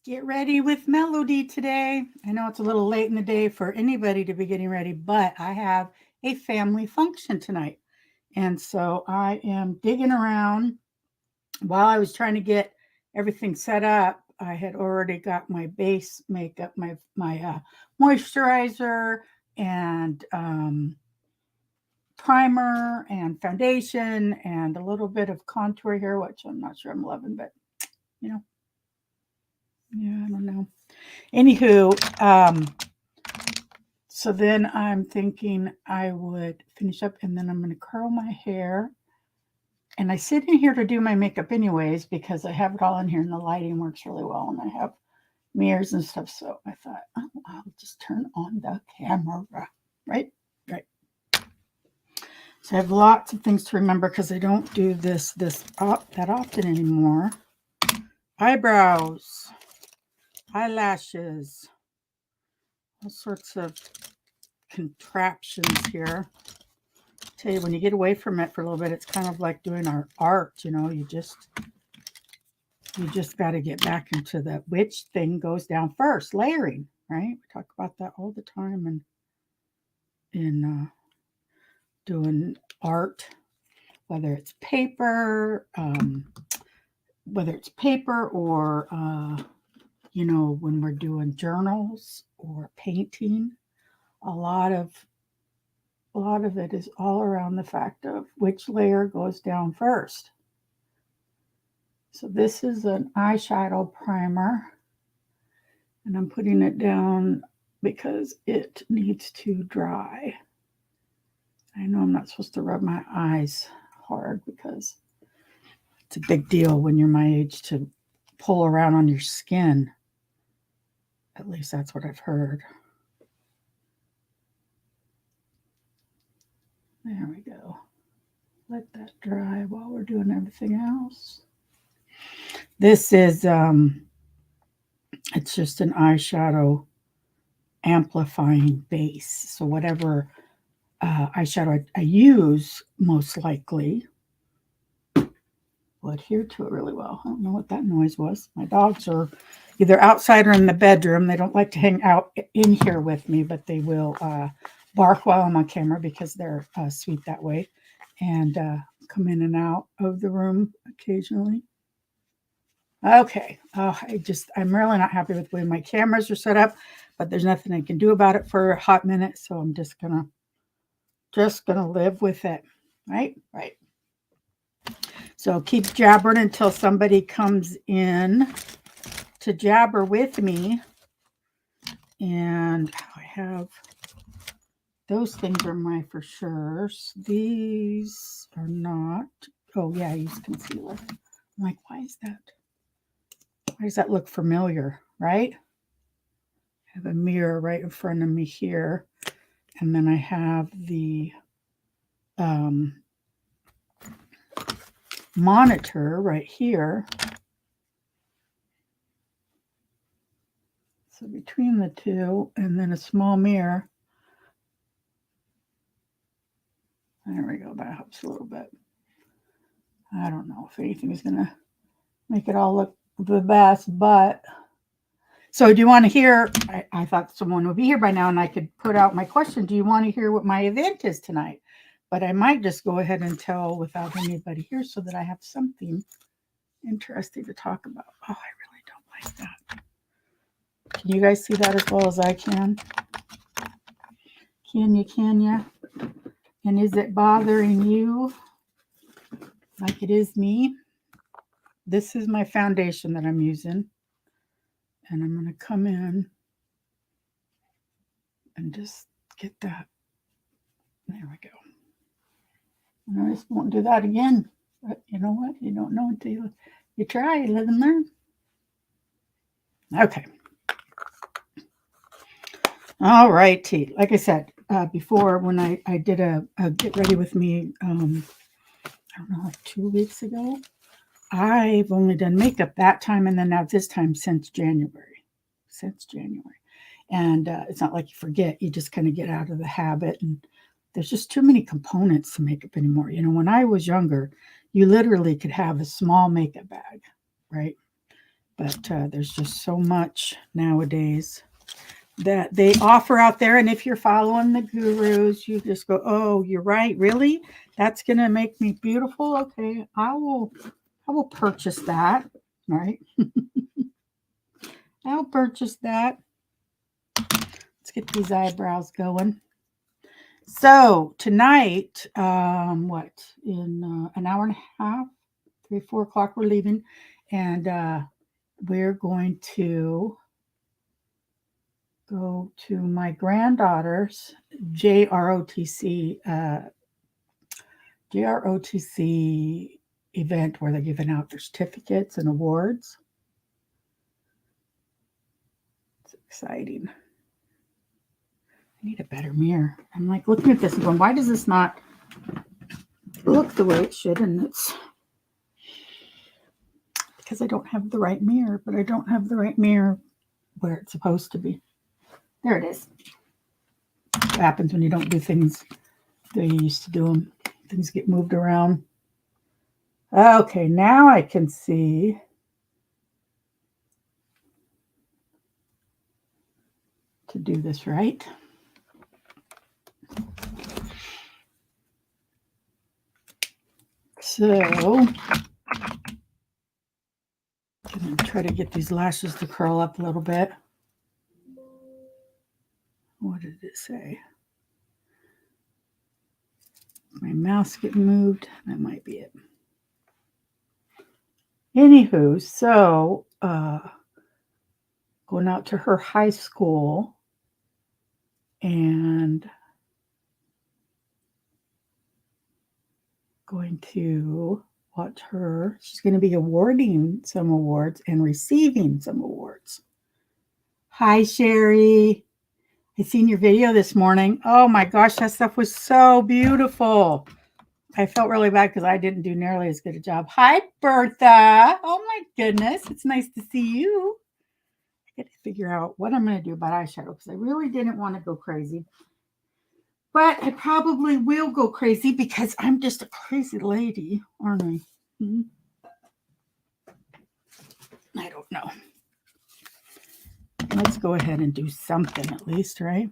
Get ready with Melody today. I know it's a little late in the day for anybody to be getting ready, but I have a family function tonight. And so I am digging around. While I was trying to get everything set up, I had already got my base makeup, my moisturizer and primer and foundation and a little bit of contour here, which I'm not sure I'm loving, but you know, yeah, I don't know. Anywho, so then I'm thinking I would finish up and then I'm going to curl my hair. And I sit in here to do my makeup anyways because I have it all in here and the lighting works really well and I have mirrors and stuff. So I thought, oh, I'll just turn on the camera, right? Right. So I have lots of things to remember because I don't do this that often anymore. Eyebrows, eyelashes, all sorts of contraptions here. Tell you, when you get away from it for a little bit, it's kind of like doing our art. You just got to get back into the which thing goes down first, layering, right? We talk about that all the time and in doing art, whether it's paper, or when we're doing journals or painting, a lot of it is all around the fact of which layer goes down first. So this is an eyeshadow primer and I'm putting it down because it needs to dry. I know I'm not supposed to rub my eyes hard because it's a big deal when you're my age to pull around on your skin. At least that's what I've heard. There we go. Let that dry while we're doing everything else. This is it's just an eyeshadow amplifying base. So whatever eyeshadow I use, most likely will adhere to it really well. I don't know what that noise was. My dogs are either outside or in the bedroom. They don't like to hang out in here with me, but they will bark while I'm on camera because they're sweet that way and come in and out of the room occasionally. Okay. I'm really not happy with the way my cameras are set up, but there's nothing I can do about it for a hot minute. So I'm just gonna live with it. Right. So keep jabbering until somebody comes in to jabber with me. And I have those things are my for sure. These are not. Oh yeah, I use concealer. I'm like, why does that look familiar, right? I have a mirror right in front of me here. And then I have the monitor right here. So between the two and then a small mirror. There we go. That helps a little bit. I don't know if anything is going to make it all look the best, but so do you want to hear? I thought someone would be here by now and I could put out my question. Do you want to hear what my event is tonight? But I might just go ahead and tell without anybody here so that I have something interesting to talk about. Oh, I really don't like that. Can you guys see that as well as I can? Can you? And is it bothering you like it is me? This is my foundation that I'm using. And I'm going to come in and just get that. There we go. And I just won't do that again. But you know what? You don't know until you try. You live and learn. Okay. All righty. Like I said before, when I did a get ready with me, I don't know, like 2 weeks ago, I've only done makeup that time and then now this time since January. And it's not like you forget, you just kind of get out of the habit. And there's just too many components to makeup anymore. When I was younger, you literally could have a small makeup bag, right? But there's just so much nowadays that they offer out there. And if you're following the gurus, you just go, oh, you're right. Really? That's going to make me beautiful. Okay. I will purchase that. Right. I'll purchase that. Let's get these eyebrows going. So tonight, what, in an hour and a half, 3, 4 o'clock, we're leaving. And we're going to go to my granddaughter's GROTC event where they're giving out their certificates and awards. It's exciting. I need a better mirror. I'm like looking at this and going, why does this not look the way it should? And it's because I don't have the right mirror, but I don't have the right mirror where it's supposed to be. There it is. What happens when you don't do things the way you used to do them? Things get moved around. Okay, now I can see. To do this right. So I'm going to try to get these lashes to curl up a little bit. What did it say? My mouse getting moved. That might be it. Anywho, so going out to her high school and going to watch her. She's going to be awarding some awards and receiving some awards. Hi, Sherry. I seen your video this morning. Oh my gosh, that stuff was so beautiful. I felt really bad because I didn't do nearly as good a job. Hi, Bertha. Oh my goodness. It's nice to see you. I got to figure out what I'm going to do about eyeshadow because I really didn't want to go crazy. But I probably will go crazy because I'm just a crazy lady, aren't I? I don't know. Let's go ahead and do something at least, right?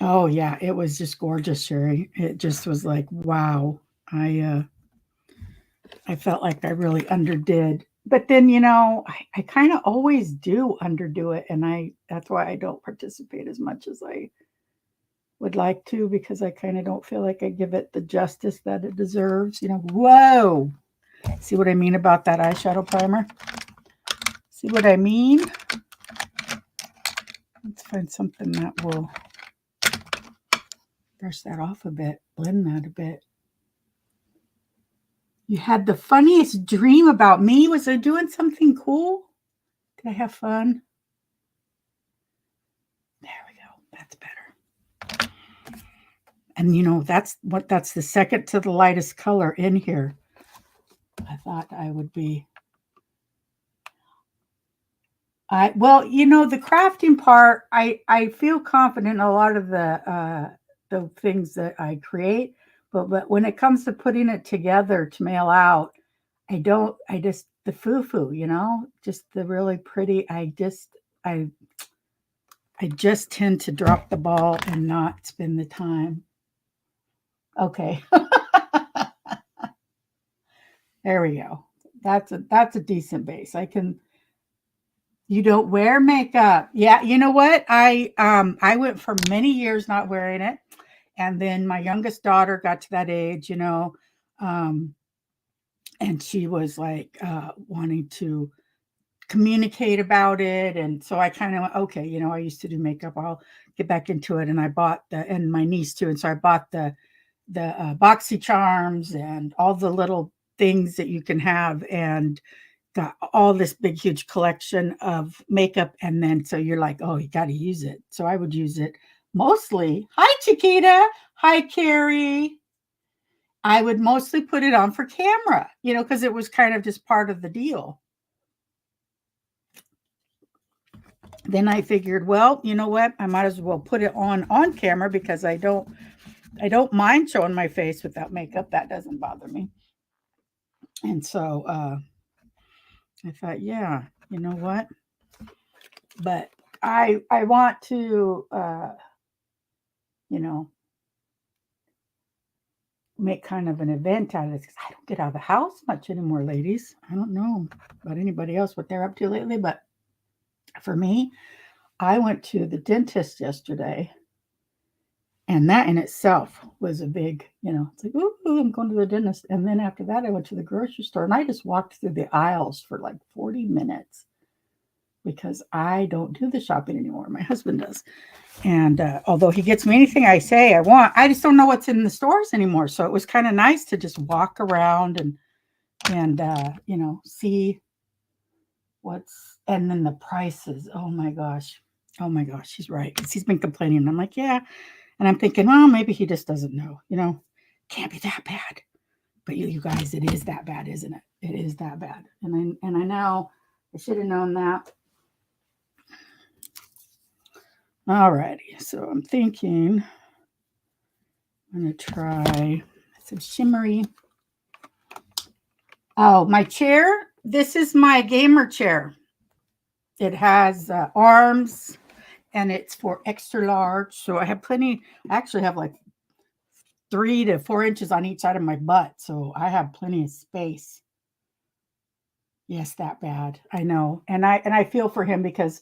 Oh, yeah. It was just gorgeous, Sherry. It just was like, wow. I felt like I really underdid. But then, you know, I kind of always do underdo it. And that's why I don't participate as much as I would like to, because I kind of don't feel like I give it the justice that it deserves. You know, whoa. See what I mean about that eyeshadow primer? See what I mean? Let's find something that will brush that off a bit, blend that a bit. You had the funniest dream about me. Was I doing something cool? Did I have fun? There we go. That's better. And you know, that's the second to the lightest color in here. I thought I would be. Well, you know, the crafting part, I feel confident in a lot of the things that I create, but when it comes to putting it together to mail out, the foo-foo, you know, just the really pretty, I just tend to drop the ball and not spend the time. Okay. There we go. That's a decent base. You don't wear makeup. Yeah, you know what? I went for many years not wearing it. And then my youngest daughter got to that age, you know, and she was like wanting to communicate about it. And so I kind of went, okay, you know, I used to do makeup. I'll get back into it. And I bought and my niece too. And so I bought the boxy charms and all the little things that you can have, and got all this big, huge collection of makeup. And then, so you're like, oh, you got to use it. So I would use it mostly. Hi, Chiquita. Hi, Carrie. I would mostly put it on for camera, you know, because it was kind of just part of the deal. Then I figured, well, you know what? I might as well put it on camera because I don't mind showing my face without makeup. That doesn't bother me. And so I thought, yeah, you know what? But I want to, you know, make kind of an event out of this because I don't get out of the house much anymore, ladies. I don't know about anybody else what they're up to lately, but for me, I went to the dentist yesterday, and that in itself was a big, it's like, ooh, I'm going to the dentist. And then after that, I went to the grocery store and I just walked through the aisles for like 40 minutes because I don't do the shopping anymore. My husband does. And although he gets me anything I say I want, I just don't know what's in the stores anymore. So it was kind of nice to just walk around and see and then the prices. Oh my gosh. Oh my gosh, he's right. Because he's been complaining. I'm like, yeah. And I'm thinking, well, maybe he just doesn't know, can't be that bad. But you guys, it is that bad, isn't it? It is that bad. And I know I should have known that. All righty. So I'm thinking I'm going to try some shimmery. Oh, my chair. This is my gamer chair. It has arms and it's for extra large. So I have plenty. I actually have like 3 to 4 inches on each side of my butt. So I have plenty of space. Yes, that bad. I know. And I feel for him because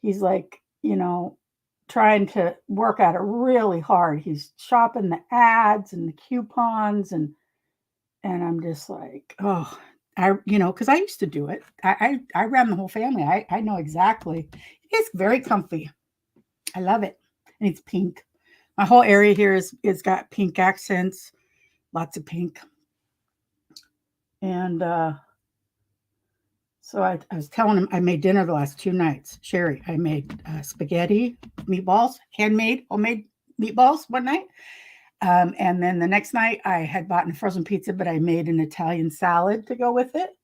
he's like, trying to work at it really hard. He's shopping the ads and the coupons and I'm just like, oh, because I used to do it. I ran the whole family. I know exactly. It's very comfy. I love it. And it's pink. My whole area here is got pink accents, lots of pink. And so I was telling him I made dinner the last 2 nights. Sherry, I made spaghetti, meatballs, homemade meatballs one night. And then the next night I had bought a frozen pizza, but I made an Italian salad to go with it.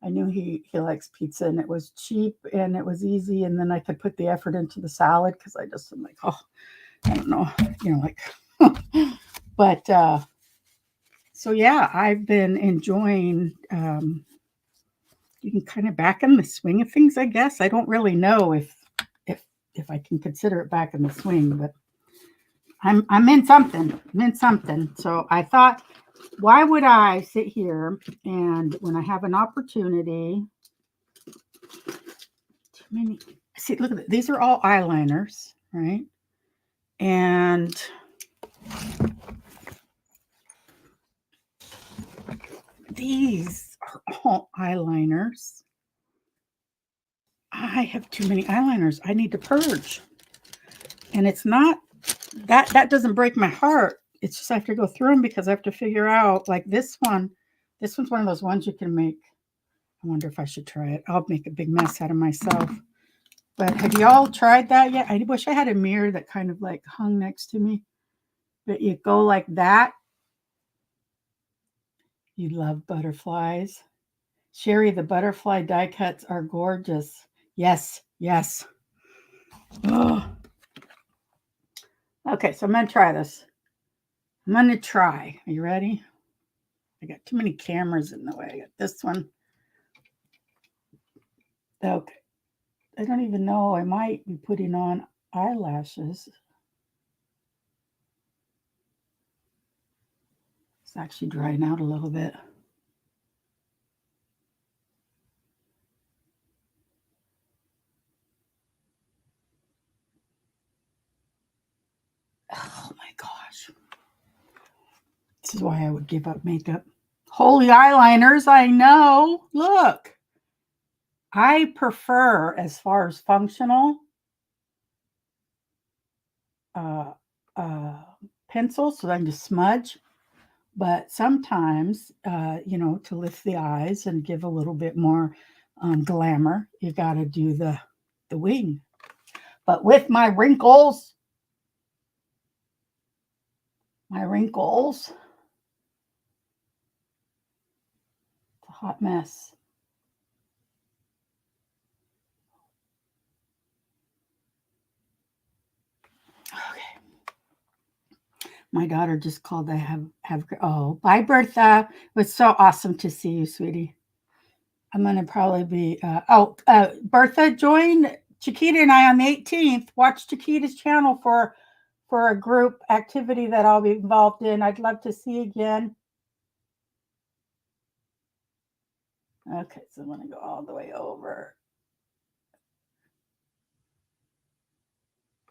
I knew he likes pizza and it was cheap and it was easy. And then I could put the effort into the salad because I just am like, oh, I don't know, but so yeah, I've been enjoying you can kind of back in the swing of things, I guess. I don't really know if I can consider it back in the swing, but I'm in something. I'm in something. So I thought, why would I sit here and when I have an opportunity? Too many. See, look at it. These are all eyeliners, right? And these are all eyeliners. I have too many eyeliners. I need to purge. And it's not that doesn't break my heart. It's just I have to go through them because I have to figure out like this one. This one's one of those ones you can make. I wonder if I should try it. I'll make a big mess out of myself. But have y'all tried that yet? I wish I had a mirror that kind of like hung next to me. But you go like that. You love butterflies. Sherry, the butterfly die cuts are gorgeous. Yes, yes. Oh. Okay, so I'm going to try this. I'm going to try. Are you ready? I got too many cameras in the way. I got this one. Okay. I don't even know. I might be putting on eyelashes. It's actually drying out a little bit. Oh my gosh. This is why I would give up makeup. Holy eyeliners, I know. Look. I prefer, as far as functional, uh, pencils so I can just smudge. But sometimes, to lift the eyes and give a little bit more glamour, you got to do the wing. But with my wrinkles, it's a hot mess. Okay. My daughter just called. I have. Oh, bye, Bertha. It was so awesome to see you, sweetie. I'm gonna probably be. Bertha, join Chiquita and I on the 18th. Watch Chiquita's channel for a group activity that I'll be involved in. I'd love to see you again. Okay, so I'm gonna go all the way over.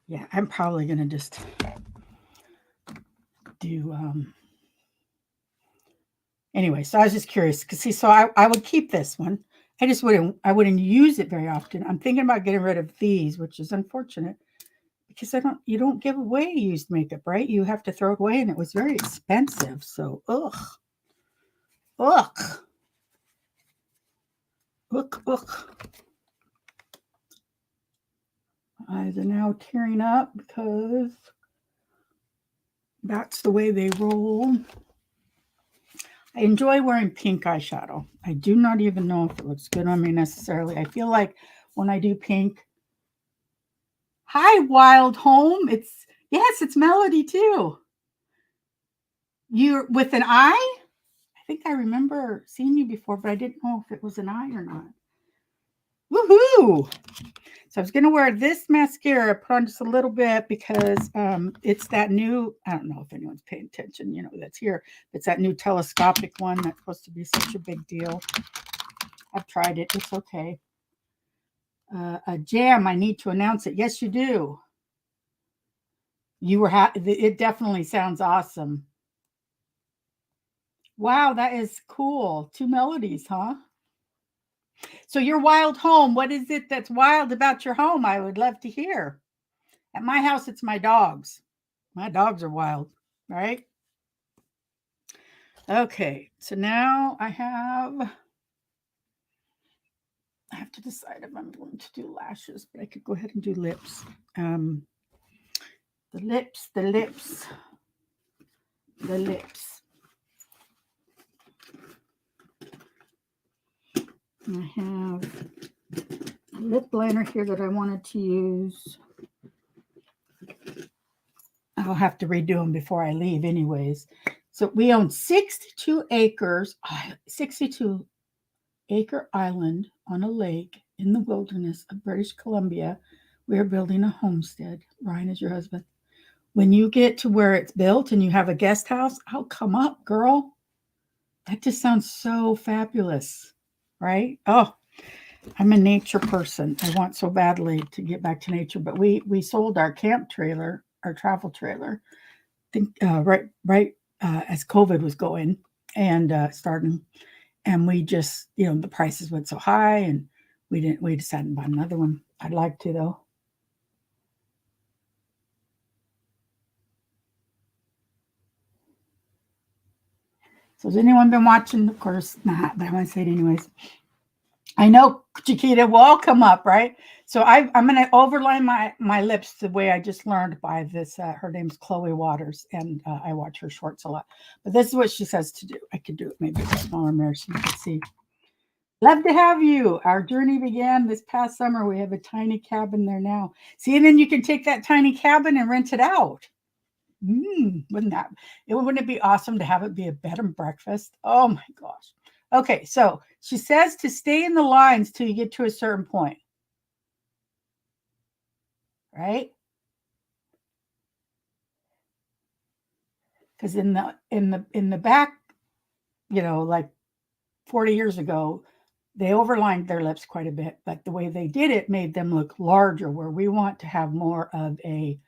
Yeah, I'm probably gonna just do anyway. So I was just curious because see, so I would keep this one. I wouldn't use it very often. I'm thinking about getting rid of these, which is unfortunate because you don't give away used makeup, right? You have to throw it away, and it was very expensive. So ugh. Eyes are now tearing up because that's the way they roll. I enjoy wearing pink eyeshadow. I do not even know if it looks good on me necessarily. I feel like when I do pink. Hi, Wild Home. It's Melody too. You're with an eye? I think I remember seeing you before, but I didn't know if it was an eye or not. Woohoo! So I was going to wear this mascara, put on just a little bit because it's that new, I don't know if anyone's paying attention, that's here. It's that new telescopic one that's supposed to be such a big deal. I've tried it. It's okay. A jam, I need to announce it. Yes, you do. You were it definitely sounds awesome. Wow, that is cool. 2 melodies, huh? So your wild home, what is it that's wild about your home? I would love to hear. At my house, it's my dogs. My dogs are wild, right? Okay, so now I have to decide if I'm going to do lashes, but I could go ahead and do lips. The lips. I have a lip liner here that I wanted to use. I'll have to redo them before I leave anyways. So we own 62 acres, 62 acre island on a lake in the wilderness of British Columbia. We are building a homestead. Ryan is your husband. When you get to where it's built and you have a guest house, I'll come up, girl. That just sounds so fabulous, right? Oh, I'm a nature person. I want so badly to get back to nature, but we sold our camp trailer, our travel trailer, I think right as COVID was going and starting, and we just the prices went so high, and we decided to buy another one. I'd like to though. So has anyone been watching? Of course not, but I want to say it anyways. I know Chiquita will all come up, right? So I'm going to overline my lips the way I just learned by this. Her name's Chloe Waters, and I watch her shorts a lot. But this is what she says to do. I could do it maybe with a smaller mirror so you can see. Love to have you. Our journey began this past summer. We have a tiny cabin there now. See, and then you can take that tiny cabin and rent it out. Wouldn't it be awesome to have it be a bed and breakfast? Oh my gosh. Okay, so she says to stay in the lines till you get to a certain point. Right? Because in the back, like 40 years ago, they overlined their lips quite a bit, but the way they did it made them look larger, where we want to have more of a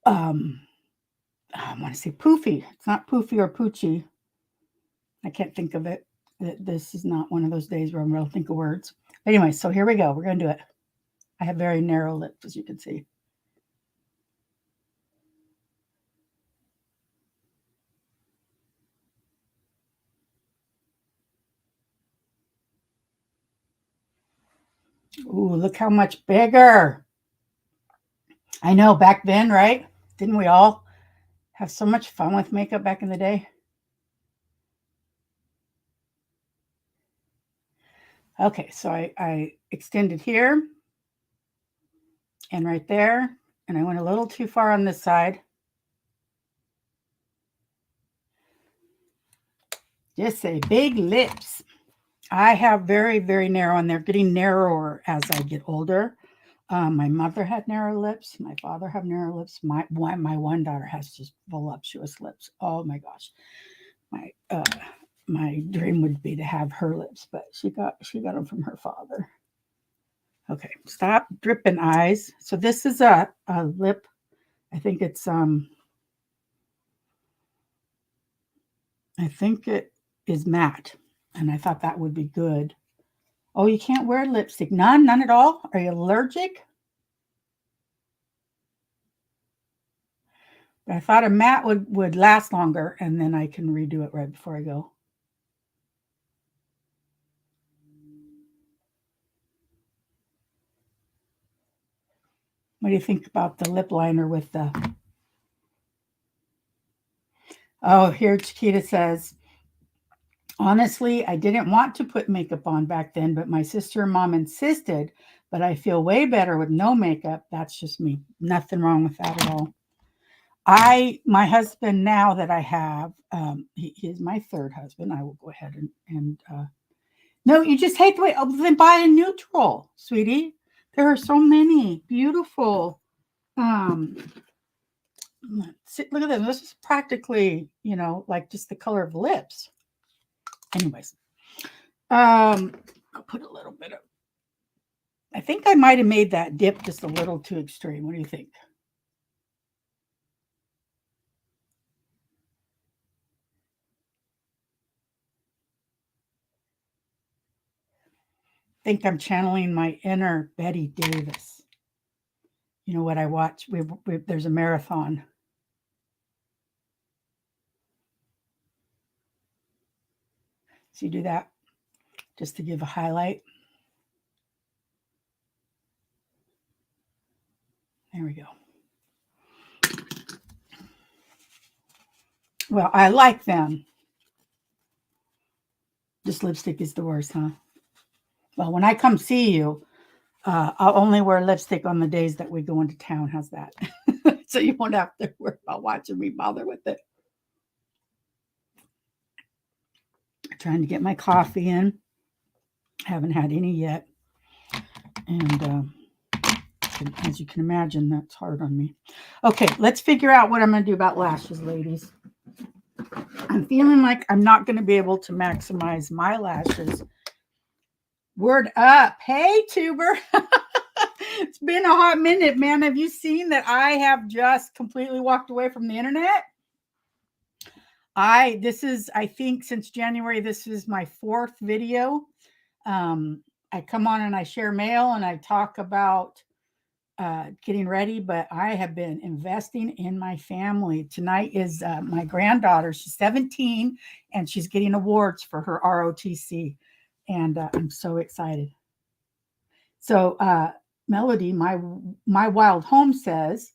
I want to say poofy. It's not poofy or poochy. I can't think of it. This is not one of those days where I'm going to think of words. Anyway, so here we go. We're going to do it. I have very narrow lips, as you can see. Ooh, look how much bigger. I know, back then, right? Didn't we all have so much fun with makeup back in the day? Okay, so I extended here and right there, and I went a little too far on this side. Just say big lips. I have very, very narrow, and they're getting narrower as I get older. My mother had narrow lips. My father have narrow lips. My one daughter has just voluptuous lips. Oh my gosh, my dream would be to have her lips, but she got them from her father. Okay, stop dripping eyes. So this is a lip. I think it's I think it is matte, and I thought that would be good. Oh, you can't wear lipstick. None at all? Are you allergic? I thought a matte would last longer, and then I can redo it right before I go. What do you think about the lip liner with the... Oh, here Chiquita says, honestly, I didn't want to put makeup on back then, but my sister and mom insisted, but I feel way better with no makeup. That's just me. Nothing wrong with that at all. My husband now that I have, he is my third husband. I will go ahead and no, you just hate the way, oh, then buy a neutral, sweetie. There are so many beautiful, look at this. This is practically, like just the color of lips. Anyways, I'll put a little bit of, I think I might have made that dip just a little too extreme. What do you think? I think I'm channeling my inner Betty Davis. You know what I watch? There's a marathon. So you do that just to give a highlight. There we go. Well, I like them. This lipstick is the worst, huh? Well, when I come see you, I'll only wear lipstick on the days that we go into town. How's that? So you won't have to worry about watching me bother with it. Trying to get my coffee in. Haven't had any yet. And as you can imagine, that's hard on me. Okay, let's figure out what I'm going to do about lashes, ladies. I'm feeling like I'm not going to be able to maximize my lashes. Word up. Hey, Tuber. It's been a hot minute, man. Have you seen that I have just completely walked away from the internet? I think since January, this is my 4th video. I come on and I share mail and I talk about getting ready, but I have been investing in my family. Tonight is my granddaughter. She's 17 and she's getting awards for her ROTC. And I'm so excited. So Melody, my wild home says,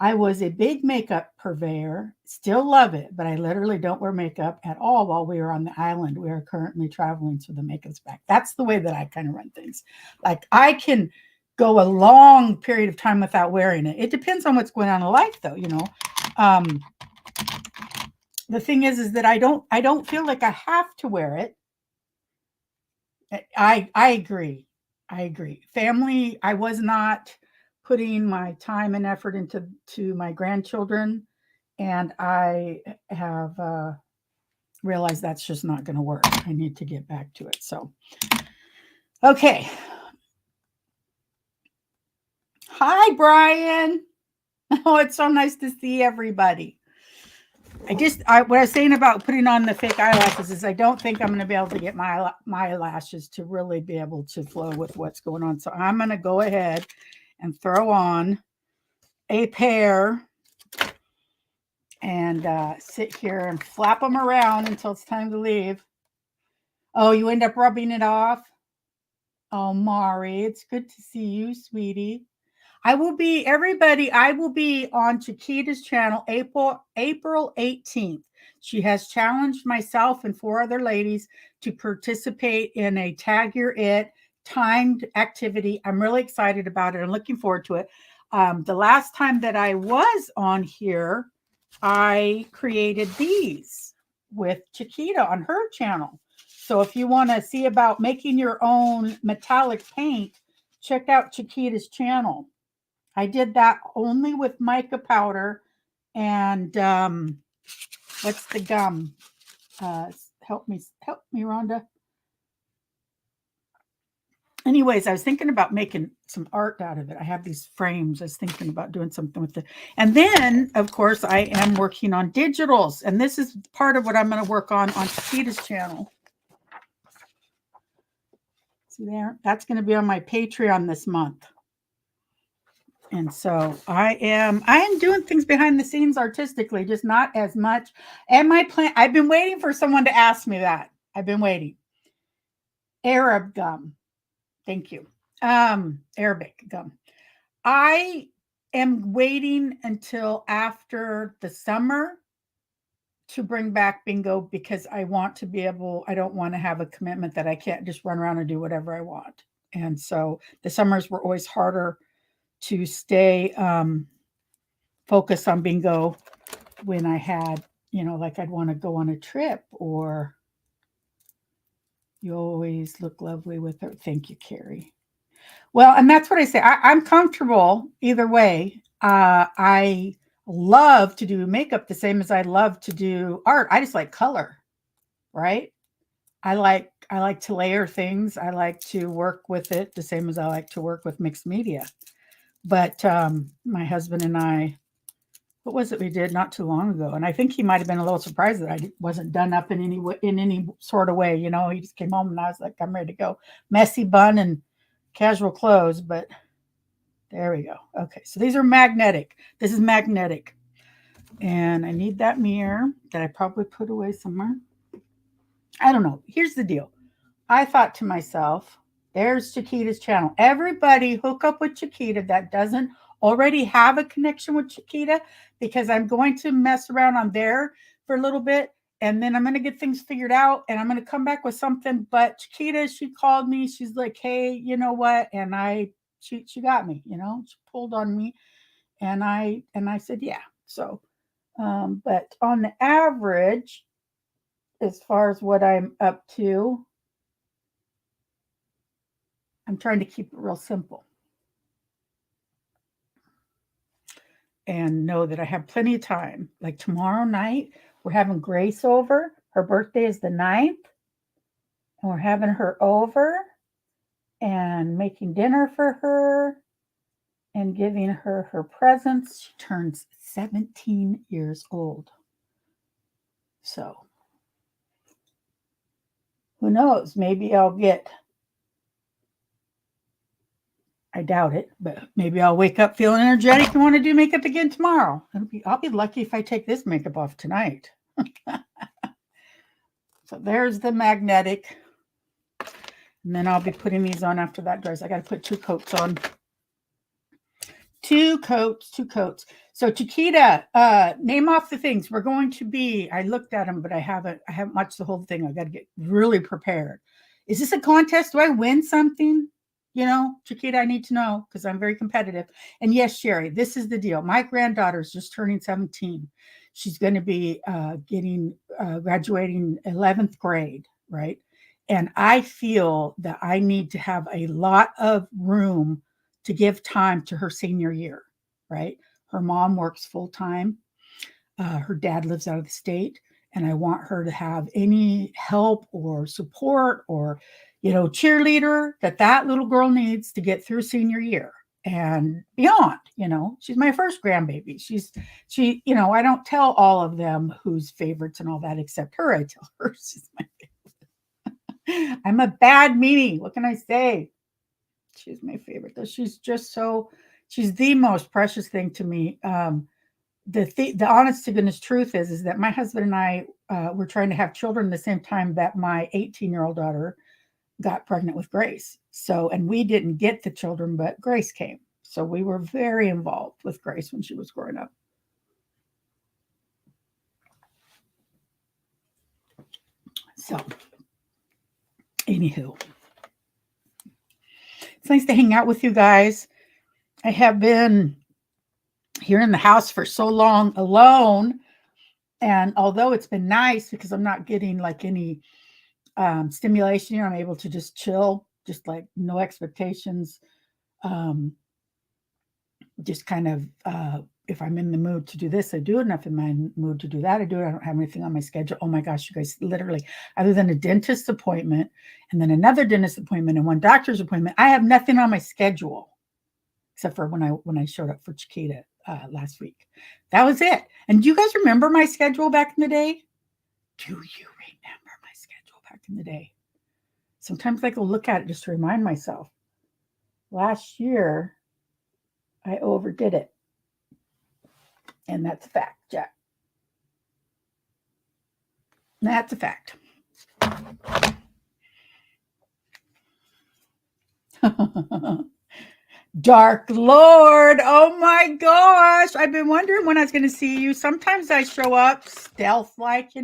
I was a big makeup purveyor, still love it, but I literally don't wear makeup at all while we are on the island. We are currently traveling, so the makeup's back. That's the way that I kind of run things. Like I can go a long period of time without wearing it. It depends on what's going on in life, though. The thing is that I don't feel like I have to wear it. I agree. Family, I was not putting my time and effort into my grandchildren, and I have realized that's just not going to work. I need to get back to it. So, okay. Hi, Brian. Oh, it's so nice to see everybody. What I was saying about putting on the fake eyelashes is I don't think I'm going to be able to get my lashes to really be able to flow with what's going on. So I'm going to go ahead and throw on a pair and sit here and flap them around until it's time to leave. Oh, you end up rubbing it off? Oh, Mari, it's good to see you, sweetie. I will be on Chiquita's channel April 18th. She has challenged myself and 4 other ladies to participate in a Tag Your It timed activity. I'm really excited about it. I'm looking forward to it. The last time that I was on here, I created these. with Chiquita on her channel. So if you want to see about making your own metallic paint, check out Chiquita's channel. I did that only with mica powder and what's the gum? Help me, Rhonda. Anyways, I was thinking about making some art out of it. I have these frames. I was thinking about doing something with it. And then, of course, I am working on digitals. And this is part of what I'm going to work on Chiquita's channel. See there? That's going to be on my Patreon this month. And so I am doing things behind the scenes artistically, just not as much. And my plan, I've been waiting for someone to ask me that. I've been waiting. Arab gum. Thank you. Arabic gum. I am waiting until after the summer to bring back bingo because I want to be able, I don't want to have a commitment that I can't just run around and do whatever I want. And so the summers were always harder to stay focused on bingo when I had, like I'd want to go on a trip or you always look lovely with her. Thank you, Carrie. Well, and that's what I say. I'm comfortable either way. I love to do makeup the same as I love to do art. I just like color, right? I like to layer things. I like to work with it the same as I like to work with mixed media. But my husband and I, what was it we did not too long ago? And I think he might have been a little surprised that I wasn't done up in any sort of way. He just came home and I was like, I'm ready to go. Messy bun and casual clothes, but there we go. Okay, so these are magnetic. This is magnetic. And I need that mirror that I probably put away somewhere. I don't know. Here's the deal. I thought to myself, there's Chiquita's channel. Everybody hook up with Chiquita that doesn't already have a connection with Chiquita because I'm going to mess around on there for a little bit and then I'm going to get things figured out and I'm going to come back with something. But Chiquita, she called me. She's like, hey, you know what? And she got me, she pulled on me and I said, yeah. So, but on the average, as far as what I'm up to, I'm trying to keep it real simple and know that I have plenty of time. Like tomorrow night, we're having Grace over. Her birthday is the 9th. And we're having her over and making dinner for her and giving her her presents. She turns 17 years old. So who knows? Maybe I'll I doubt it, but maybe I'll wake up feeling energetic and want to do makeup again tomorrow. I'll be lucky if I take this makeup off tonight. So there's the magnetic. And then I'll be putting these on after that dries. I got to put 2 coats on. 2 coats. So Chiquita, name off the things we're going to be. I looked at them, but I haven't watched the whole thing. I got to get really prepared. Is this a contest? Do I win something? Chiquita, I need to know because I'm very competitive. And yes, Sherry, this is the deal. My granddaughter is just turning 17. She's going to be graduating 11th grade, right? And I feel that I need to have a lot of room to give time to her senior year, right? Her mom works full time. Her dad lives out of the state. And I want her to have any help or support or cheerleader that little girl needs to get through senior year and beyond. She's my first grandbaby. She I don't tell all of them who's favorites and all that except her. I tell her she's my favorite. I'm a bad meanie. What can I say? She's my favorite. She's just she's the most precious thing to me. The honest to goodness truth is that my husband and I were trying to have children the same time that my 18-year-old daughter got pregnant with Grace. And we didn't get the children, but Grace came. So we were very involved with Grace when she was growing up. So, anywho, it's nice to hang out with you guys. I have been here in the house for so long alone And although it's been nice because I'm not getting like any stimulation, I'm able to just chill, just like no expectations. Just kind of, if I'm in the mood to do this, I do it. And if I'm in the mood to do that, I do it. I don't have anything on my schedule. Oh my gosh, you guys, literally, other than a dentist appointment and then another dentist appointment and one doctor's appointment, I have nothing on my schedule except for when I showed up for Chiquita last week. That was it. And do you guys remember my schedule back in the day? Do you remember my schedule back in the day? Sometimes I go look at it just to remind myself. Last year, I overdid it. And that's a fact, Jack. That's a fact. Dark Lord. Oh my gosh. I've been wondering when I was going to see you. Sometimes I show up stealth like, do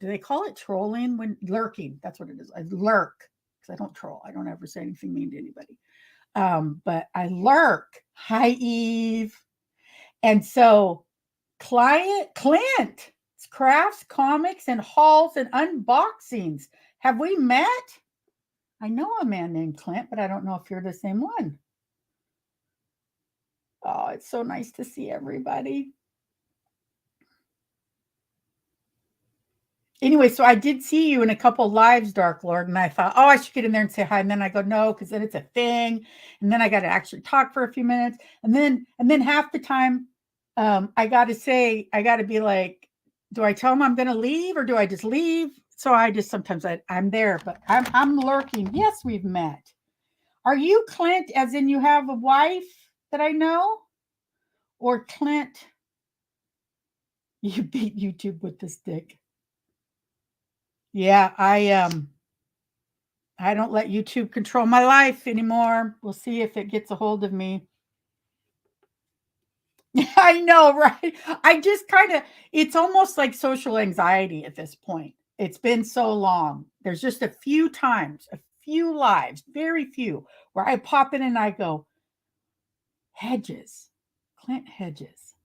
they call it trolling? When lurking? That's what it is. I lurk because I don't troll. I don't ever say anything mean to anybody. But I lurk. Hi, Eve. And so Clint, it's crafts, comics, and hauls and unboxings. Have we met? I know a man named Clint, but I don't know if you're the same one. Oh, it's so nice to see everybody. Anyway, so I did see you in a couple lives, Dark Lord, and I thought, oh, I should get in there and say hi. And then I go, no, because then it's a thing. And then I got to actually talk for a few minutes. And then half the time, I got to be like, do I tell them I'm going to leave or do I just leave? So I just sometimes I'm there, but I'm lurking. Yes, we've met. Are you Clint, as in you have a wife that I know, or Clint? You beat YouTube with the stick. Yeah, I don't let YouTube control my life anymore. We'll see if it gets a hold of me. I know, right? I just it's almost like social anxiety at this point. It's been so long. There's just a few times, a few lives, very few, where I pop in and I go, Hedges, Clint Hedges.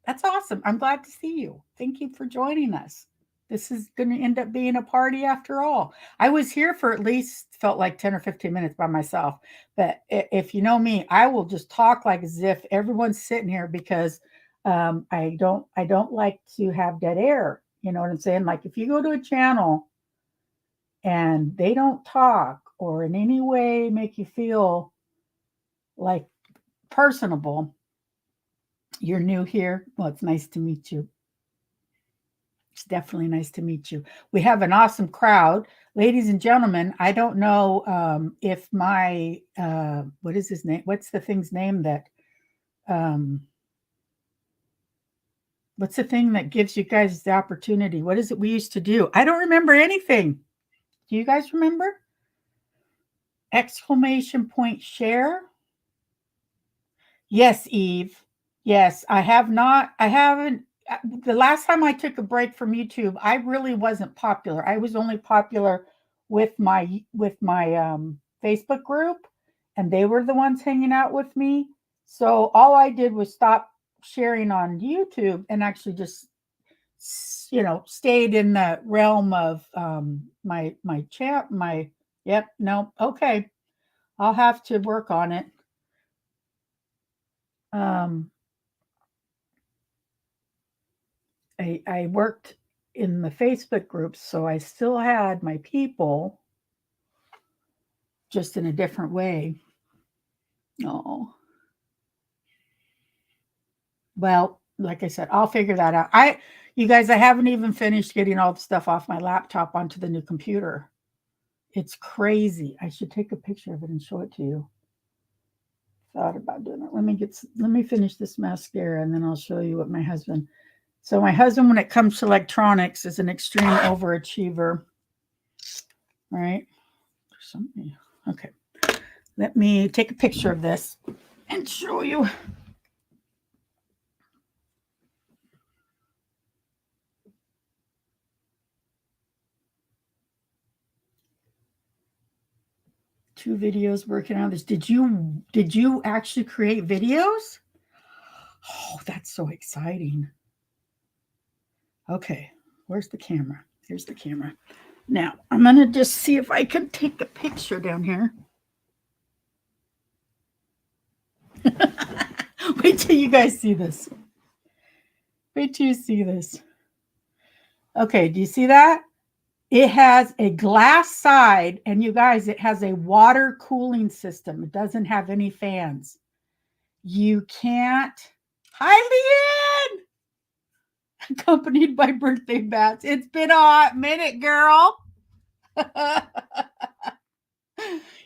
That's awesome. I'm glad to see you. Thank you for joining us. This is going to end up being a party after all. I was here for at least felt like 10 or 15 minutes by myself. But if you know me, I will just talk like as if everyone's sitting here because I don't like to have dead air. You know what I'm saying? Like if you go to a channel and they don't talk or in any way make you feel like personable, you're new here. Well, it's nice to meet you. It's definitely nice to meet you. We have an awesome crowd. Ladies and gentlemen, I don't know if my, what is his name? What's the thing's name that, what's the thing that gives you guys the opportunity? What is it we used to do? I don't remember anything. Do you guys remember? Exclamation point share. Yes, Eve. Yes, I haven't. The last time I took a break from YouTube, I really wasn't popular. I was only popular with my Facebook group, and they were the ones hanging out with me. So all I did was stop sharing on YouTube and actually just stayed in the realm of my chat. Yep, no, okay, I'll have to work on it. I worked in the Facebook groups, so I still had my people, just in a different way. Oh, well, like I said, I'll figure that out. You guys, I haven't even finished getting all the stuff off my laptop onto the new computer. It's crazy. I should take a picture of it and show it to you. Thought about doing it. Let me finish this mascara and then I'll show you what my husband. So my husband, when it comes to electronics, is an extreme overachiever. All right. Something. Okay. Let me take a picture of this and show you. Two videos working on this. Did you actually create videos? Oh, that's so exciting. Okay, where's the camera? Here's the camera. Now, I'm going to just see if I can take a picture down here. Wait till you guys see this. Wait till you see this. Okay, do you see that? It has a glass side, and you guys, it has a water cooling system. It doesn't have any fans. You can't. Hi, Leanne! Accompanied by birthday bats. It's been a hot minute, girl.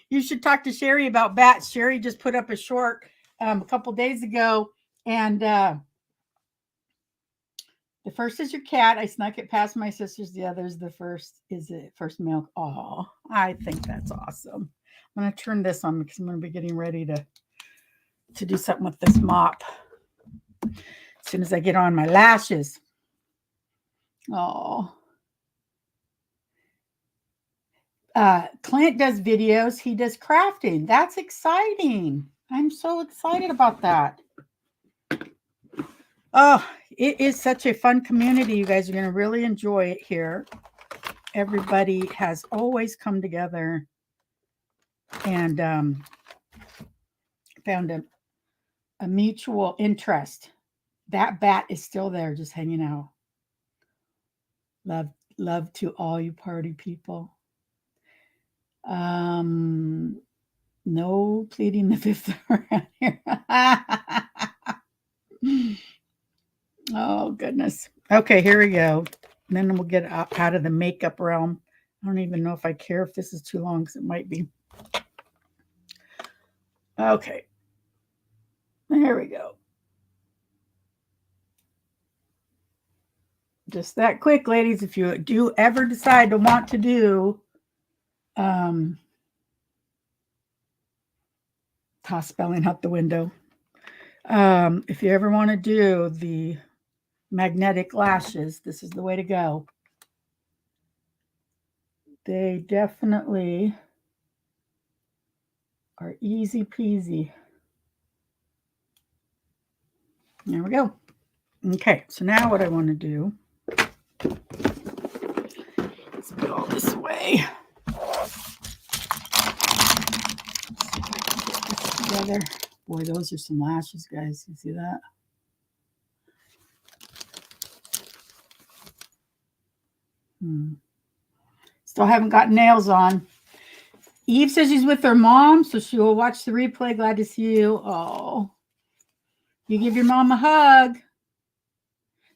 You should talk to Sherry about bats. Sherry just put up a short a couple days ago, and the first is your cat. I snuck it past my sisters. The other's the first is the first milk. Oh, I think that's awesome. I'm going to turn this on because I'm going to be getting ready to do something with this mop as soon as I get on my lashes. Oh. Clint does videos. He does crafting. That's exciting. I'm so excited about that. Oh, it is such a fun community. You guys are going to really enjoy it here. Everybody has always come together and found a mutual interest. That bat is still there, just hanging out. Love to all you party people. No pleading the fifth around here. Oh, goodness. Okay, here we go. And then we'll get out of the makeup realm. I don't even know if I care if this is too long because it might be. Okay. Here we go. Just that quick, ladies. If you do ever decide to want to do toss spelling out the window. If you ever want to do the magnetic lashes, this is the way to go. They definitely are easy peasy. There we go. Okay, so now what I want to do, let's put all this away. Together. Boy, those are some lashes, guys. You see that? Still haven't got nails on. Eve says she's with her mom, so she will watch the replay. Glad to see you. Oh, you give your mom a hug.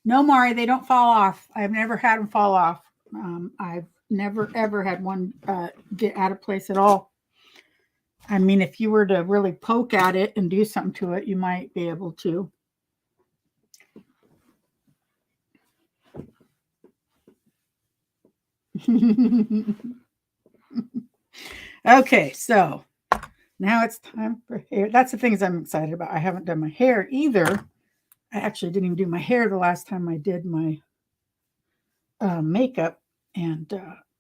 No, Mari, they don't fall off. I've never had them fall off. I've never, ever had one get out of place at all. I mean, if you were to really poke at it and do something to it, you might be able to. Okay, so now it's time for hair. That's the things I'm excited about. I haven't done my hair either. I actually didn't even do my hair the last time I did my makeup, and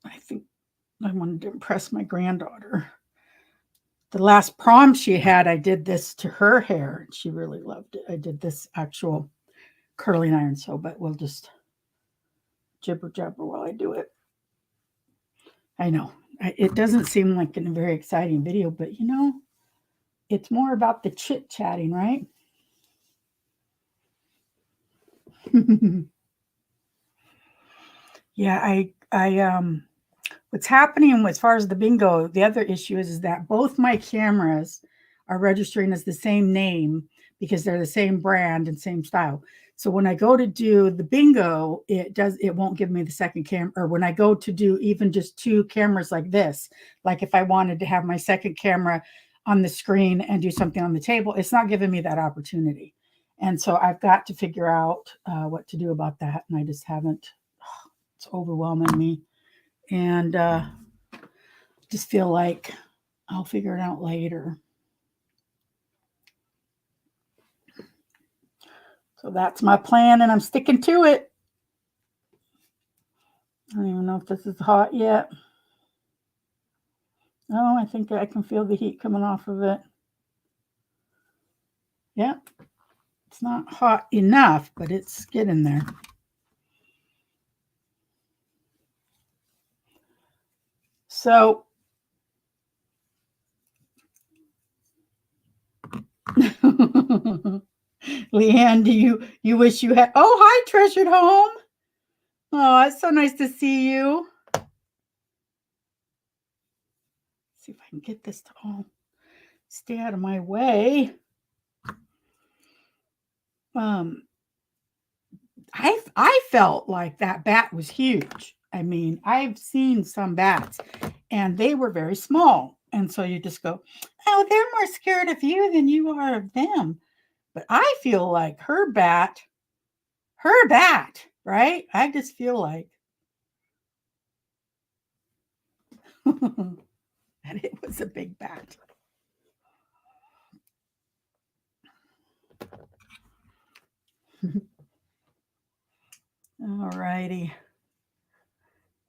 I think I wanted to impress my granddaughter. The last prom she had, I did this to her hair, and she really loved it. I did this actual curling iron, but we'll just jibber jabber while I do it. I know it doesn't seem like a very exciting video, but you know, it's more about the chit chatting, right? Yeah, what's happening as far as the bingo, the other issue is that both my cameras are registering as the same name because they're the same brand and same style. So when I go to do the bingo, it won't give me the second camera. Or when I go to do even just two cameras like this, like if I wanted to have my second camera on the screen and do something on the table, it's not giving me that opportunity. And so I've got to figure out what to do about that. And I just haven't. It's overwhelming me. And just feel like I'll figure it out later. So that's my plan, and I'm sticking to it. I don't even know if this is hot yet. Oh, I think I can feel the heat coming off of it. Yeah, It's not hot enough, but it's getting there. So Leanne, do you wish you had? Oh, hi, treasured home. Oh, it's so nice to see you. Let's see if I can get this to all stay out of my way. I felt like that bat was huge. I mean, I've seen some bats, and they were very small, and so you just go, "Oh, they're more scared of you than you are of them." But I feel like her bat, right? I just feel like that it was a big bat. All righty.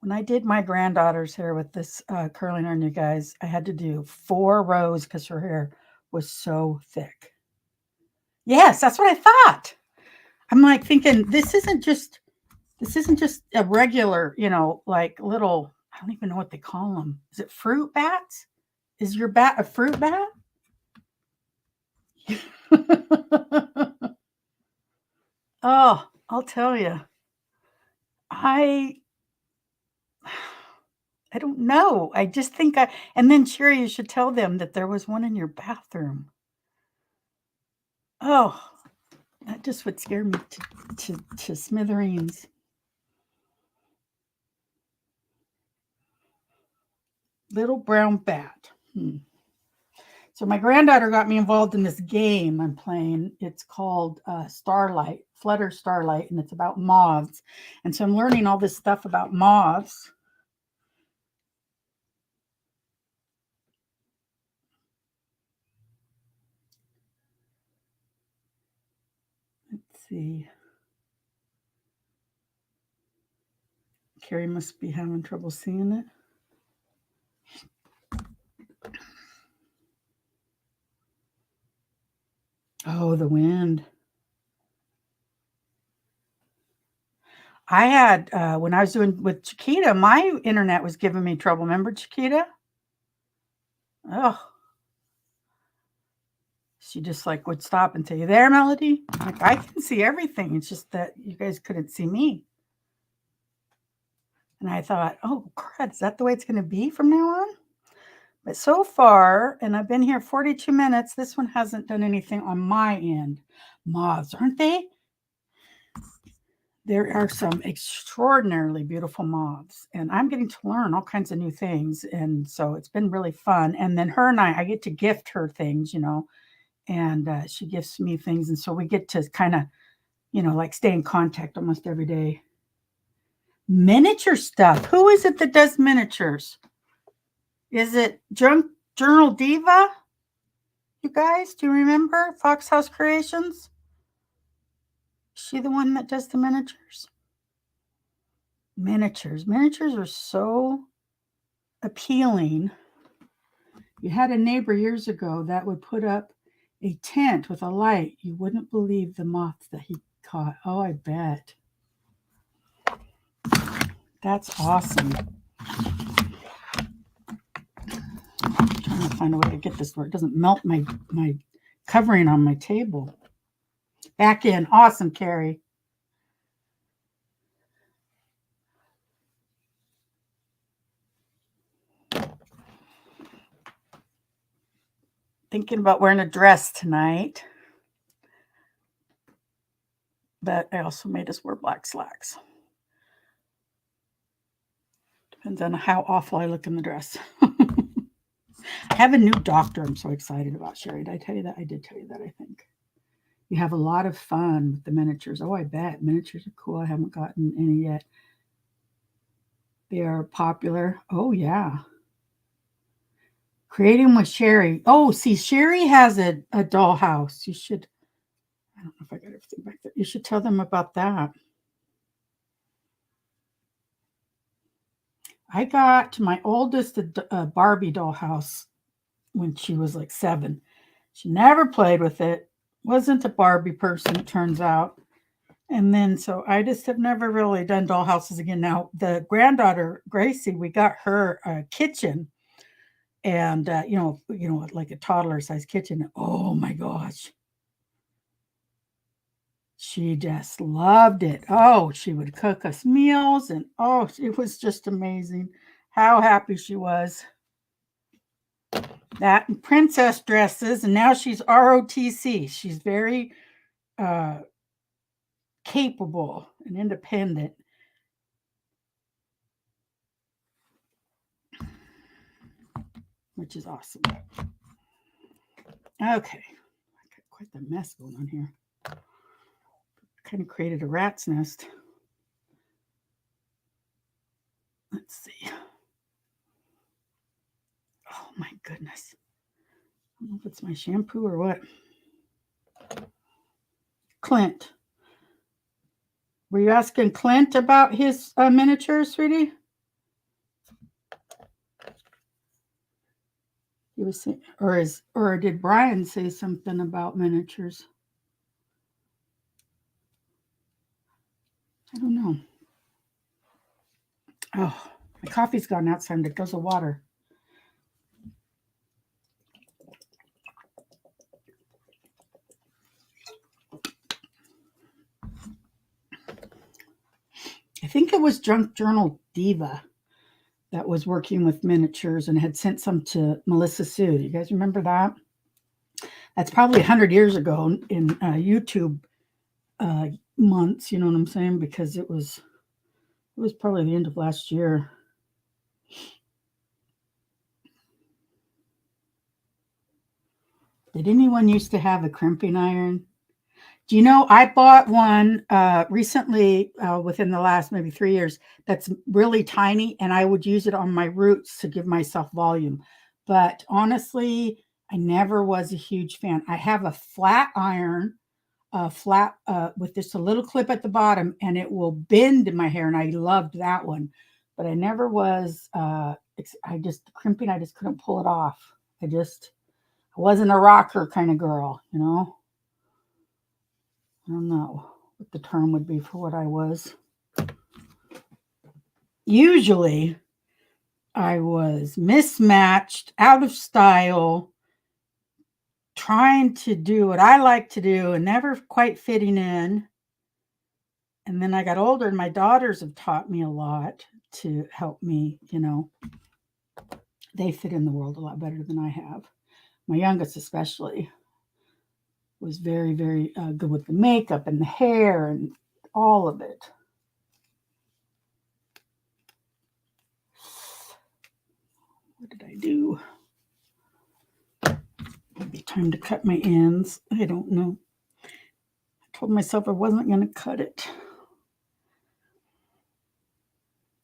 When I did my granddaughter's hair with this curling iron, you guys, I had to do 4 rows because her hair was so thick. Yes, that's what I thought. I'm like thinking this isn't just a regular, like little, I don't even know what they call them. Is it fruit bats? Is your bat a fruit bat? Oh, I'll tell you. I don't know. I just think and then Sherry, you should tell them that there was one in your bathroom. Oh, that just would scare me to smithereens. Little brown bat. So my granddaughter got me involved in this game I'm playing. It's called Starlight, Flutter Starlight, and it's about moths. And so I'm learning all this stuff about moths. Let's see. Carrie must be having trouble seeing it. Oh, the wind. I had, when I was doing with Chiquita, my internet was giving me trouble. Remember Chiquita? Oh, she just like would stop and say, "You there, Melody?" Like, I can see everything. It's just that you guys couldn't see me. And I thought, oh, crud, is that the way it's going to be from now on? But so far, and I've been here 42 minutes, this one hasn't done anything on my end. Moths, aren't they? There are some extraordinarily beautiful moths, and I'm getting to learn all kinds of new things. And so it's been really fun. And then her and I get to gift her things, and she gifts me things. And so we get to kind of, like stay in contact almost every day. Miniature stuff. Who is it that does miniatures? Is it Journal Diva? You guys, do you remember Fox House Creations? Is she the one that does the miniatures? Miniatures are so appealing. You had a neighbor years ago that would put up a tent with a light. You wouldn't believe the moths that he caught. Oh, I bet. That's awesome. I'm trying to find a way to get this where it doesn't melt my covering on my table. Back in. Awesome, Carrie. Thinking about wearing a dress tonight. But I also made us wear black slacks. Depends on how awful I look in the dress. I have a new doctor I'm so excited about, Sherry. Did I tell you that? I did tell you that, I think. You have a lot of fun with the miniatures. Oh, I bet. Miniatures are cool. I haven't gotten any yet. They are popular. Oh, yeah. Creating with Sherry. Oh, see, Sherry has a dollhouse. You should, I don't know if I got everything back there. You should tell them about that. I got my oldest a Barbie dollhouse when she was like 7. She never played with it. wasn't a Barbie person, it turns out. And then, so I just have never really done dollhouses again. Now, the granddaughter, Gracie, we got her a kitchen and, like a toddler sized kitchen. Oh my gosh. She just loved it. Oh, she would cook us meals and oh, it was just amazing how happy she was. That and princess dresses, and now she's ROTC. She's very capable and independent. Which is awesome. Okay. I got quite the mess going on here. Kind of created a rat's nest. Let's see. Oh my goodness. I don't know if it's my shampoo or what. Clint. Were you asking Clint about his miniatures, sweetie? He was saying, or did Brian say something about miniatures? I don't know. Oh, my coffee's gone out, so I'm going to dose of water. I think it was Junk Journal Diva that was working with miniatures and had sent some to Melissa Sue. Do you guys remember that? That's probably 100 years ago in YouTube months. You know what I'm saying? Because it was probably the end of last year. Did anyone used to have a crimping iron? Do you know, I bought one recently within the last maybe 3 years that's really tiny, and I would use it on my roots to give myself volume. But honestly, I never was a huge fan. I have a flat iron, with just a little clip at the bottom, and it will bend in my hair, and I loved that one. But I never was, the crimping, I just couldn't pull it off. I wasn't a rocker kind of girl, you know? I don't know what the term would be for what I was. Usually, I was mismatched, out of style, trying to do what I like to do and never quite fitting in. And then I got older, and my daughters have taught me a lot to help me, They fit in the world a lot better than I have. My youngest, especially, was very, very good with the makeup and the hair and all of it. What did I do? Maybe time to cut my ends. I don't know. I told myself I wasn't going to cut it.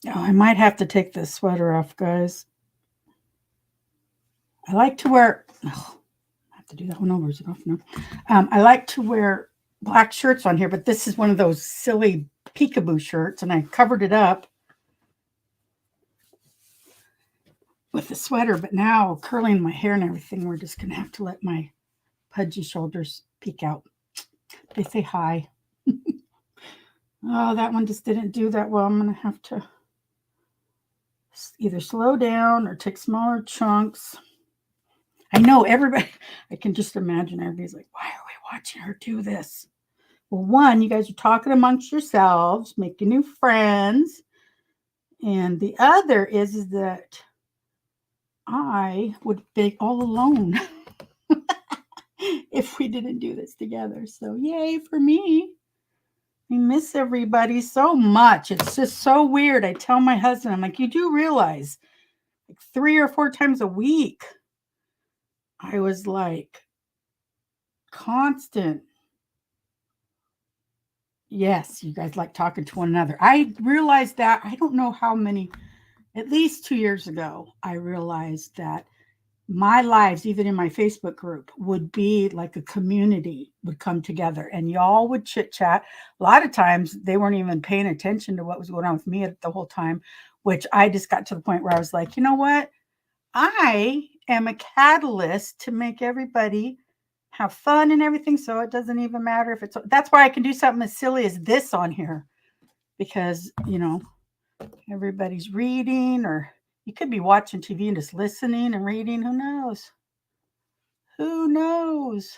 Oh, I might have to take this sweater off, guys. I like to wear... Oh, I have to do that one over. Is it off now? I like to wear black shirts on here, but this is one of those silly peekaboo shirts, and I covered it up with the sweater, but now curling my hair and everything, we're just going to have to let my pudgy shoulders peek out. They say hi. Oh, that one just didn't do that well. I'm going to have to either slow down or take smaller chunks. I know everybody, I can just imagine everybody's like, why are we watching her do this? Well, one, you guys are talking amongst yourselves, making new friends. And the other is that I would be all alone if we didn't do this together. So yay for me. I miss everybody so much. It's just so weird. I tell my husband, I'm like, you do realize like 3 or 4 times a week, I was like constant. Yes, you guys like talking to one another. I realized that, I don't know how many, at least 2 years ago, I realized that my lives, even in my Facebook group, would be like a community would come together and y'all would chit chat. A lot of times they weren't even paying attention to what was going on with me the whole time, which I just got to the point where I was like, you know what? I am a catalyst to make everybody have fun and everything. So it doesn't even matter if that's why I can do something as silly as this on here, because, everybody's reading, or you could be watching TV and just listening and reading. Who knows? Who knows?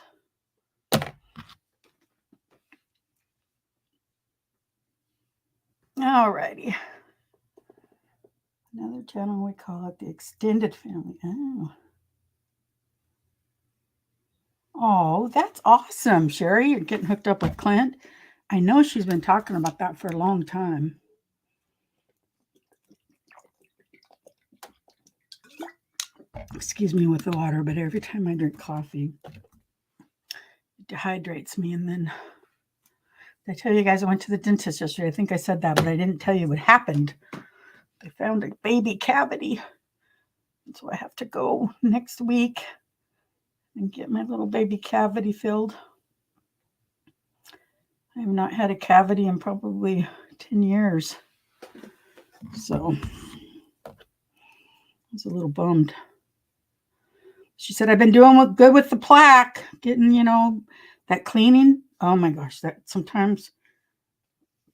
All righty. Another channel, we call it the extended family. Oh, that's awesome, Sherry. You're getting hooked up with Clint. I know she's been talking about that for a long time. Excuse me with the water, but every time I drink coffee, it dehydrates me. And then did I tell you guys I went to the dentist yesterday? I think I said that, but I didn't tell you what happened. They found a baby cavity. So I have to go next week and get my little baby cavity filled. I have not had a cavity in probably 10 years. So I was a little bummed. She said, I've been doing good with the plaque, getting, that cleaning. Oh my gosh, that sometimes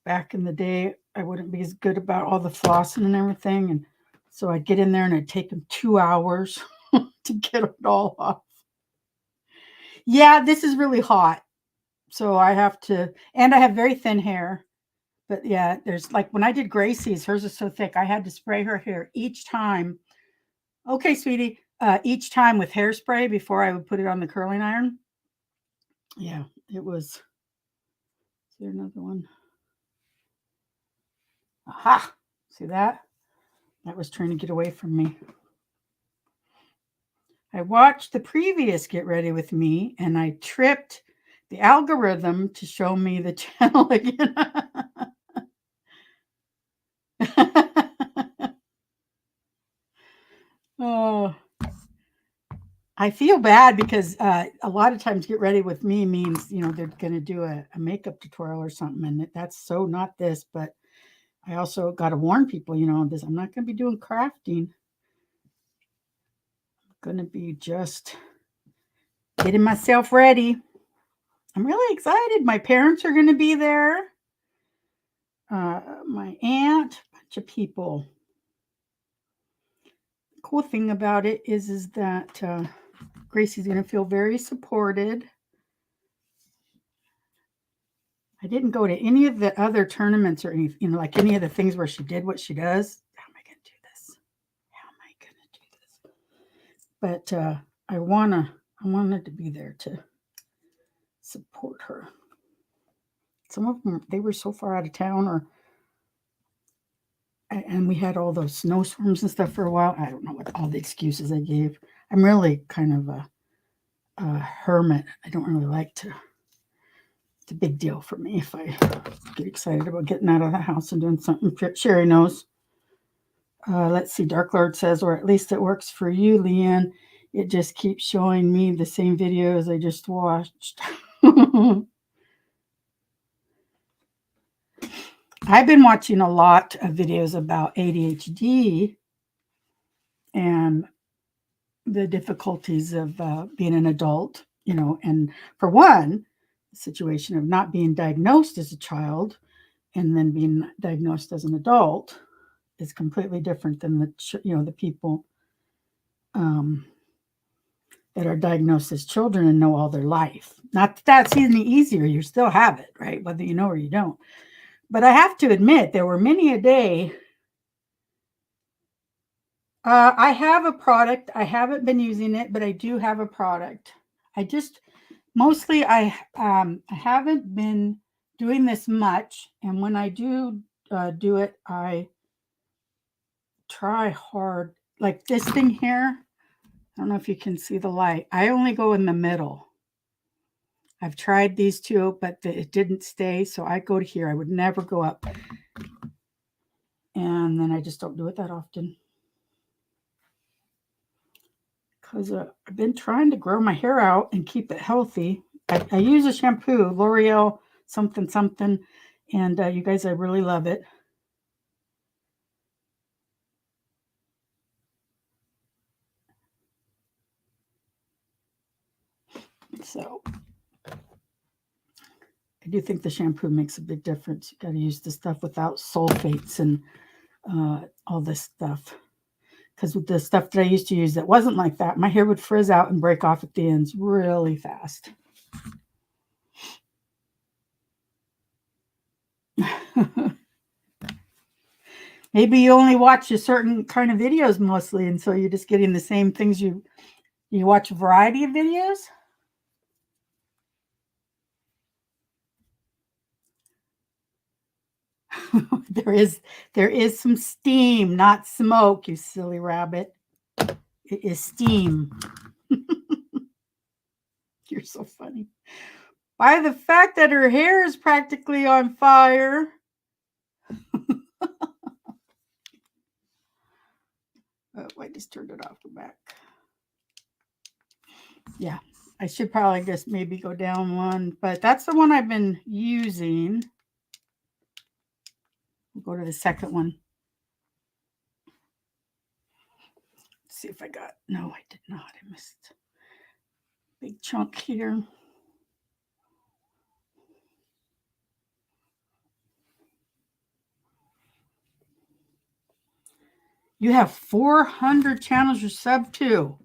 back in the day, I wouldn't be as good about all the flossing and everything. And so I'd get in there and it'd take them 2 hours to get it all off. Yeah, this is really hot. So I have to, and I have very thin hair. But yeah, there's like when I did Gracie's, hers is so thick. I had to spray her hair each time. Okay, sweetie. Each time with hairspray before I would put it on the curling iron. Yeah, it was. Is there another one? Aha! See that? That was trying to get away from me. I watched the previous Get Ready With Me, and I tripped the algorithm to show me the channel again. Oh, I feel bad because a lot of times Get Ready With Me means, they're going to do a makeup tutorial or something. And that's so not this, but I also got to warn people, this, I'm not going to be doing crafting. I'm going to be just getting myself ready. I'm really excited. My parents are going to be there. My aunt, a bunch of people. The cool thing about it is that Gracie's going to feel very supported. I didn't go to any of the other tournaments or anything, like any of the things where she did what she does. How am I going to do this? How am I going to do this? But I wanted to be there to support her. Some of them, they were so far out of town, and we had all those snowstorms and stuff for a while. I don't know what all the excuses I gave. I'm really kind of a hermit. I don't really like to. It's a big deal for me if I get excited about getting out of the house and doing something. Sherry knows. Let's see. Dark Lord says, or at least it works for you, Leanne. It just keeps showing me the same videos I just watched. I've been watching a lot of videos about ADHD and the difficulties of being an adult, and for one, the situation of not being diagnosed as a child and then being diagnosed as an adult is completely different than the people that are diagnosed as children and know all their life. Not that that's any easier. You still have it, right? Whether you know or you don't. But I have to admit, there were many a day. I have a product. I haven't been using it, but I do have a product. Mostly I haven't been doing this much. And when I do it, I try hard. Like this thing here, I don't know if you can see the light. I only go in the middle. I've tried these two, but it didn't stay. So I go to here. I would never go up. And then I just don't do it that often. Because I've been trying to grow my hair out and keep it healthy. I use a shampoo, L'Oreal something something. And you guys, I really love it. So I do think the shampoo makes a big difference. You got to use the stuff without sulfates and all this stuff. Because with the stuff that I used to use that wasn't like that, my hair would frizz out and break off at the ends really fast. Maybe you only watch a certain kind of videos mostly, and so you're just getting the same things. You watch a variety of videos. there is some steam, not smoke, you silly rabbit. It is steam. You're so funny. By the fact that her hair is practically on fire. Oh, I just turned it off the back. Yeah, I should probably just maybe go down one, but that's the one I've been using. We'll go to the second one. Let's see if I got, no, I did not. I missed a big chunk here. You have 400 channels you're sub to.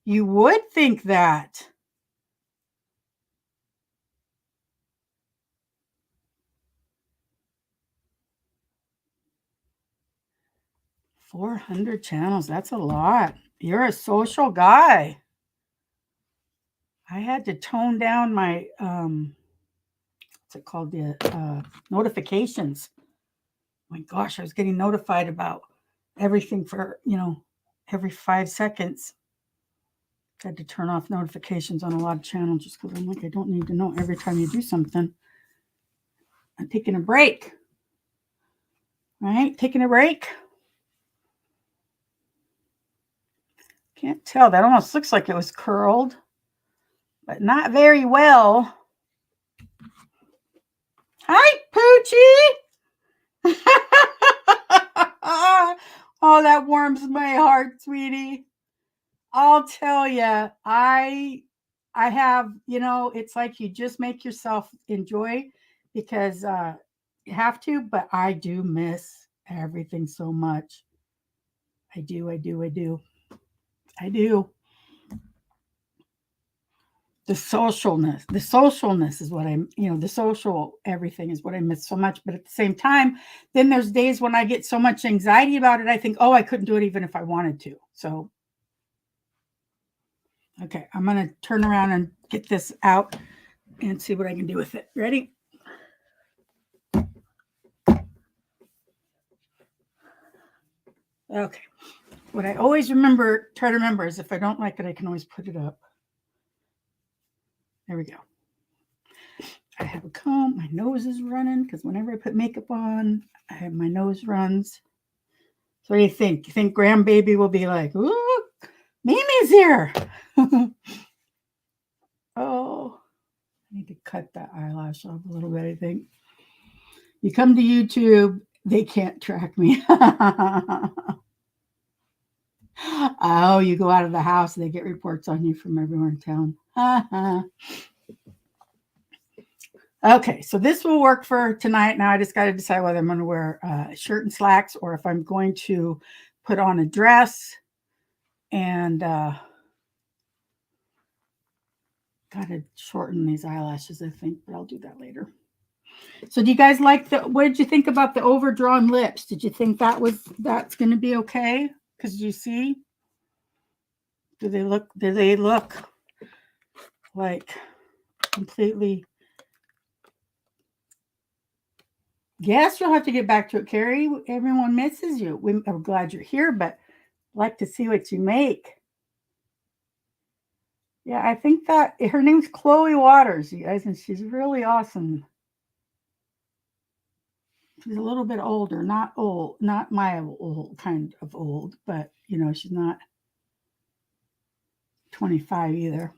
You would think that. $400 channels. That's a lot. You're a social guy. I had to tone down my, what's it called? The notifications. My gosh, I was getting notified about everything for, every 5 seconds. I had to turn off notifications on a lot of channels just because I'm like, I don't need to know every time you do something. I'm taking a break. Right? Taking a break. Can't tell. That almost looks like it was curled, but not very well. Hi, Poochie. Oh, that warms my heart, sweetie. I'll tell you, I have, it's like you just make yourself enjoy because you have to, but I do miss everything so much. I do. The socialness is what I'm, the social everything is what I miss so much. But at the same time, then there's days when I get so much anxiety about it, I think, oh, I couldn't do it even if I wanted to. So, okay, I'm going to turn around and get this out and see what I can do with it. Ready? Okay. What I always try to remember is if I don't like it, I can always put it up. There we go. I have a comb. My nose is running because whenever I put makeup on, my nose runs. So what do you think? You think grandbaby will be like, ooh, Mimi's here. Oh, I need to cut that eyelash off a little bit, I think. You come to YouTube, they can't track me. Oh, you go out of the house, they get reports on you from everywhere in town. Okay, so this will work for tonight. Now I just got to decide whether I'm going to wear a shirt and slacks or if I'm going to put on a dress and got to shorten these eyelashes, I think, but I'll do that later. So do you guys like what did you think about the overdrawn lips? Did you think that's going to be okay? Because you see, do they look like completely? Yes, you'll have to get back to it, Carrie. Everyone misses you. I'm glad you're here, but I'd like to see what you make. Yeah, I think that her name's Chloe Waters, you guys, and she's really awesome. She's a little bit older, not old, not my old kind of old, but she's not 25 either.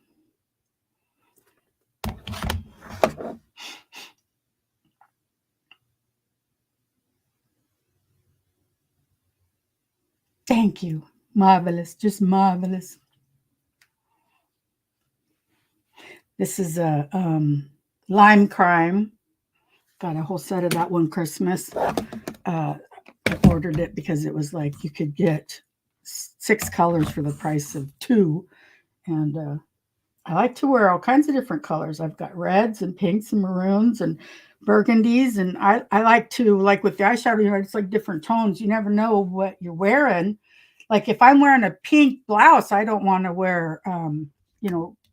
Thank you. Marvelous, just marvelous. This is a lime crime. Got a whole set of that one Christmas. I ordered it because it was like you could get 6 colors for the price of 2. And I like to wear all kinds of different colors. I've got reds and pinks and maroons and burgundies. And I like to, like with the eyeshadow, it's like different tones. You never know what you're wearing. Like if I'm wearing a pink blouse, I don't want to wear,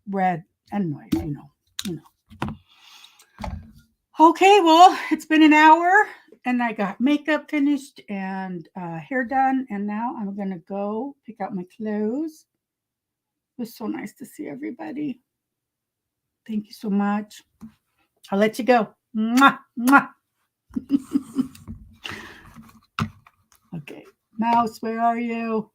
red. Anyway, you know. Okay, well, it's been an hour and I got makeup finished and hair done. And now I'm going to go pick out my clothes. It was so nice to see everybody. Thank you so much. I'll let you go. Mwah, mwah. Okay, Mouse, where are you?